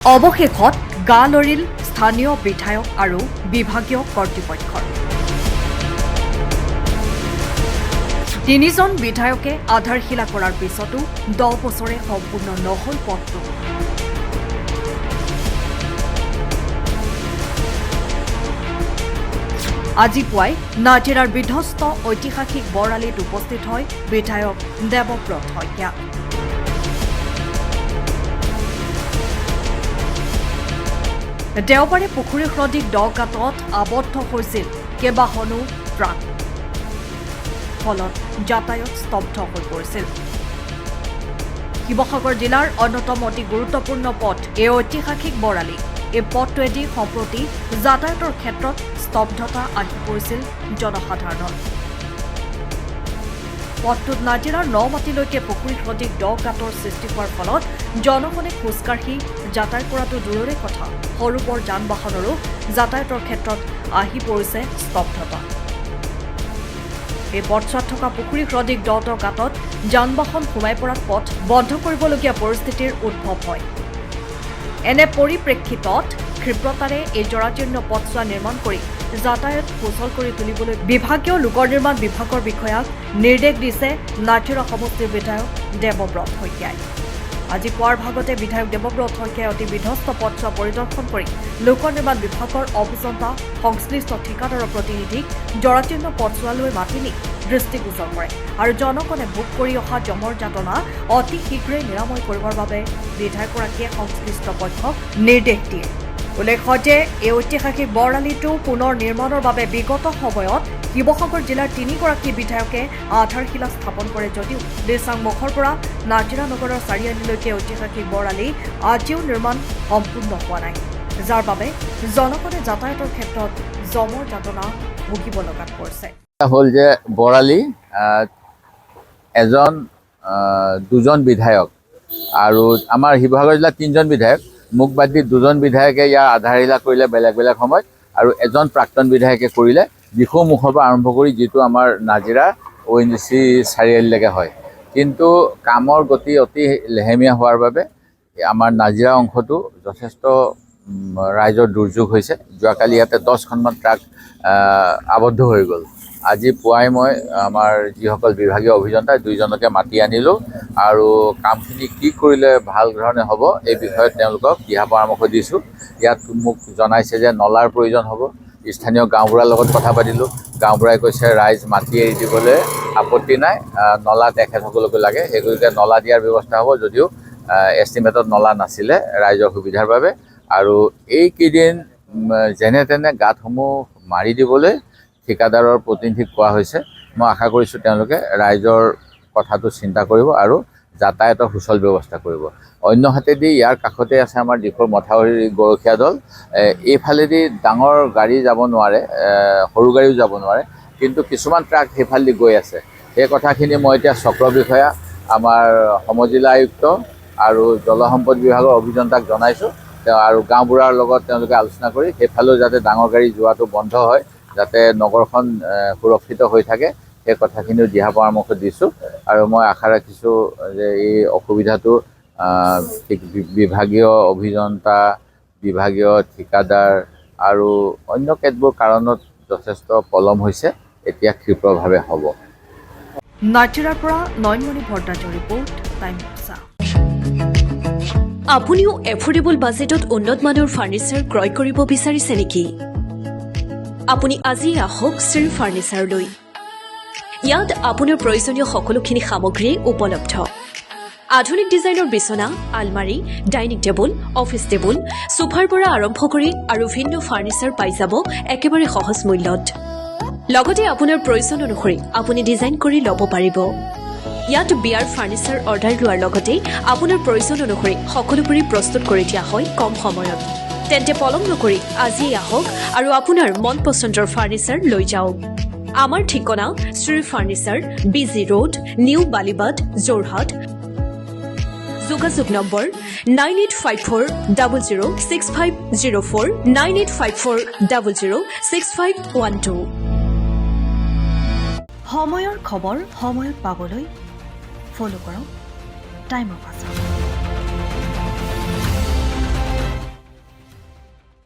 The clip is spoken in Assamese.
অৱশেষত গা লৰিল স্থানীয় বিধায়ক আৰু বিভাগীয় কৰ্তৃপক্ষৰ তিনিজন বিধায়কে আধাৰশিলা কৰাৰ পিছতো 10 বছৰে সম্পূৰ্ণ নহল পথটো। আজি পুৱাই নাজিৰাৰ বিধ্বস্ত ঐতিহাসিক বৰালিত উপস্থিত হয় বিধায়ক দেৱব্ৰত শইকীয়া। দেওবাৰে পুখুৰী সদৃশ দ গাঁতত আবদ্ধ হৈছিল কেইবাখনো ট্ৰাক, ফলত যাতায়াত স্তব্ধ হৈ পৰিছিল। শিৱসাগৰ জিলাৰ অন্যতম অতি গুৰুত্বপূৰ্ণ পথ এই ঐতিহাসিক বৰালি। এই পথটোৱেদি সম্প্ৰতি যাতায়াতৰ ক্ষেত্ৰত স্তব্ধতা আহি পৰিছিল জনসাধাৰণৰ। পথটোত নাজিৰাৰ নমাটিলৈকে পুখুৰী সদৃশ দ গাঁতৰ সৃষ্টি হোৱাৰ ফলত জনগণে খোজকাঢ়ি যাতায়াত কৰাটো দূৰৰে কথা, সৰু বৰ যান বাহনৰো যাতায়াতৰ ক্ষেত্ৰত আহি পৰিছে স্তব্ধতা। এই পথছোৱাত থকা পুখুৰী সদৃশ দ গাঁতত যান বাহন সোমাই পৰাত পথ বন্ধ কৰিবলগীয়া পৰিস্থিতিৰ উদ্ভৱ হয়। এনে পৰিপ্ৰেক্ষিতত ক্ষিপ্ৰতাৰে এই জৰাজীৰ্ণ পথছোৱা নিৰ্মাণ কৰি যাতায়াত সুচল কৰি তুলিবলৈ বিভাগীয় লোক নিৰ্মাণ বিভাগৰ বিষয়াক নিৰ্দেশ দিছে নাজিৰা সমষ্টিৰ বিধায়ক দেৱব্ৰত শইকীয়াই। আজি পুৱাৰ ভাগতে বিধায়ক দেৱব্ৰত শইকীয়াই অতি বিধ্বস্ত পথছোৱা পৰিদৰ্শন কৰি লোক নিৰ্মাণ বিভাগৰ অভিযন্তা সংশ্লিষ্ট ঠিকাদাৰৰ প্ৰতিনিধিক জৰাজীৰ্ণ পথছোৱালৈ মাতি নি দৃষ্টিগোচৰ কৰে আৰু জনগণে ভোগ কৰি অহা জমৰ যাতনা অতি শীঘ্ৰেই নিৰাময় কৰিবৰ বাবে বিধায়কগৰাকীয়ে সংশ্লিষ্ট পক্ষক নিৰ্দেশ দিয়ে। উল্লেখ্য যে এই ঐতিহাসিক বৰালিটো পুনৰ নিৰ্মাণৰ বাবে বিগত সময়ত শিৱসাগৰ জিলাৰ 3গৰাকী বিধায়কে আধাৰশিলা স্থাপন কৰে যদিও দিচাংমুখৰ পৰা নাজিৰা নগৰৰ চাৰিআলিলৈকে ঐতিহাসিক বৰালি আজিও নিৰ্মাণ সম্পূৰ্ণ হোৱা নাই, যাৰ বাবে জনগণে যাতায়াতৰ ক্ষেত্ৰত জমৰ যাতনা ভুগিব লগাত পৰিছে। হ'ল যে বৰালি দুজন বিধায়ক আৰু আমাৰ শিৱসাগৰ জিলাত 3জন বিধায়ক, মোক বাদ দি 2জন বিধায়কে ইয়াৰ আধাৰশিলা কৰিলে বেলেগ বেলেগ সময়ত, আৰু এজন প্ৰাক্তন বিধায়কে কৰিলে দিখৌমুখৰ পৰা আৰম্ভ কৰি যিটো আমাৰ নাজিৰা ONGC চাৰিআলিলৈকে হয়। কিন্তু কামৰ গতি অতি লেহেমীয়া হোৱাৰ বাবে আমাৰ নাজিৰা অংশটো যথেষ্ট ৰাইজৰ দুৰ্যোগ হৈছে। যোৱাকালি ইয়াতে 10খনমান ট্ৰাক আবদ্ধ হৈ গ'ল। আজি পুৱাই মই আমাৰ যিসকল বিভাগীয় অভিযন্তা 2জনকে মাতি আনিলোঁ আৰু কামখিনি কি কৰিলে ভাল ধৰণে হ'ব এই বিষয়ত তেওঁলোকক দিহা পৰামৰ্শ দিছোঁ। ইয়াত মোক জনাইছে যে নলাৰ প্ৰয়োজন হ'ব। স্থানীয় গাঁওবুঢ়াৰ লগত কথা পাতিলোঁ, গাঁওবুঢ়াই কৈছে ৰাইজ মাটি এৰি দিবলৈ আপত্তি নাই, নলা তেখেতসকলকো লাগে, সেই গতিকে নলা দিয়াৰ ব্যৱস্থা হ'ব, যদিও এষ্টিমেটত নলা নাছিলে ৰাইজৰ সুবিধাৰ বাবে। আৰু এইকেইদিন যেনে তেনে গাঁতসমূহ মাৰি দিবলৈ ঠিকাদাৰৰ প্ৰতিনিধিক কোৱা হৈছে। মই আশা কৰিছোঁ তেওঁলোকে ৰাইজৰ কথাটো চিন্তা কৰিব আৰু যাতায়াতৰ সুচল ব্যৱস্থা কৰিব। অন্য হাতেদি ইয়াৰ কাষতে আছে আমাৰ দিখৌৰ মথাউৰি গৰখীয়া দল, এইফালেদি ডাঙৰ গাড়ী যাব নোৱাৰে, সৰু গাড়ীও যাব নোৱাৰে, কিন্তু কিছুমান ট্ৰাক সেইফালেদি গৈ আছে। সেই কথাখিনি মই এতিয়া চক্ৰ বিষয়া, আমাৰ সমজিলা আয়ুক্ত আৰু জলসম্পদ বিভাগৰ অভিযন্তাক জনাইছোঁ, আৰু গাঁওবুঢ়াৰ লগত তেওঁলোকে আলোচনা কৰি সেইফালেও যাতে ডাঙৰ গাড়ী যোৱাটো বন্ধ হয়, যাতে নগৰখন সুৰক্ষিত হৈ থাকে, সেই কথাখিনিও দিহা পৰামৰ্শ দিছোঁ। আৰু মই আশা ৰাখিছোঁ যে এই অসুবিধাটো বিভাগীয় অভিযন্তা, বিভাগীয় ঠিকাদাৰ আৰু অন্য কেতবোৰ কাৰণত যথেষ্ট পলম হৈছে, এতিয়া ক্ষীপ্ৰভাৱে হ'ব। নাজিৰাৰ পৰা নয়নমণি ভট্টাচাৰ্যৰ ৰিপৰ্ট, টাইম নিউজ। আপুনিও এফোৰ্ডেবল বাজেটত উন্নত মানৰ ফাৰ্নিচাৰ ক্ৰয় কৰিব বিচাৰিছে নেকি? আপুনি আজি আহক শ্ৰী ফাৰ্নিচাৰলৈ। ইয়াত আপোনাৰ প্ৰয়োজনীয় সকলোখিনি সামগ্ৰী উপলব্ধ। আধুনিক ডিজাইনৰ বিচনা, আলমাৰী, ডাইনিং টেবুল, অফিচ টেবুল, সোফাৰ পৰা আৰম্ভ কৰি আৰু ভিন্ন ফাৰ্নিচাৰ পাই যাব একেবাৰে সহজ মূল্যত। লগতে আপোনাৰ প্ৰয়োজন অনুসৰি আপুনি ডিজাইন কৰি ল'ব পাৰিব। ইয়াত বিয়াৰ ফাৰ্নিচাৰ অৰ্ডাৰ লোৱাৰ লগতে আপোনাৰ প্ৰয়োজন অনুসৰি সকলোবোৰেই প্ৰস্তুত কৰি দিয়া হয় কম সময়ত। তেন্তে পলম নকৰি আজিয়েই আহক আৰু আপোনাৰ মন পচন্দৰ ফাৰ্নিচাৰ লৈ যাওক। আমাৰ ঠিকনা Shri furniture, BG road, new Balibad, Jorhat. যোগাযোগ নম্বৰ 9854006504, 9854006512। সময়ৰ খবৰ সময়ত পাবলৈ ফলো কৰক টাইম অফ আছাম।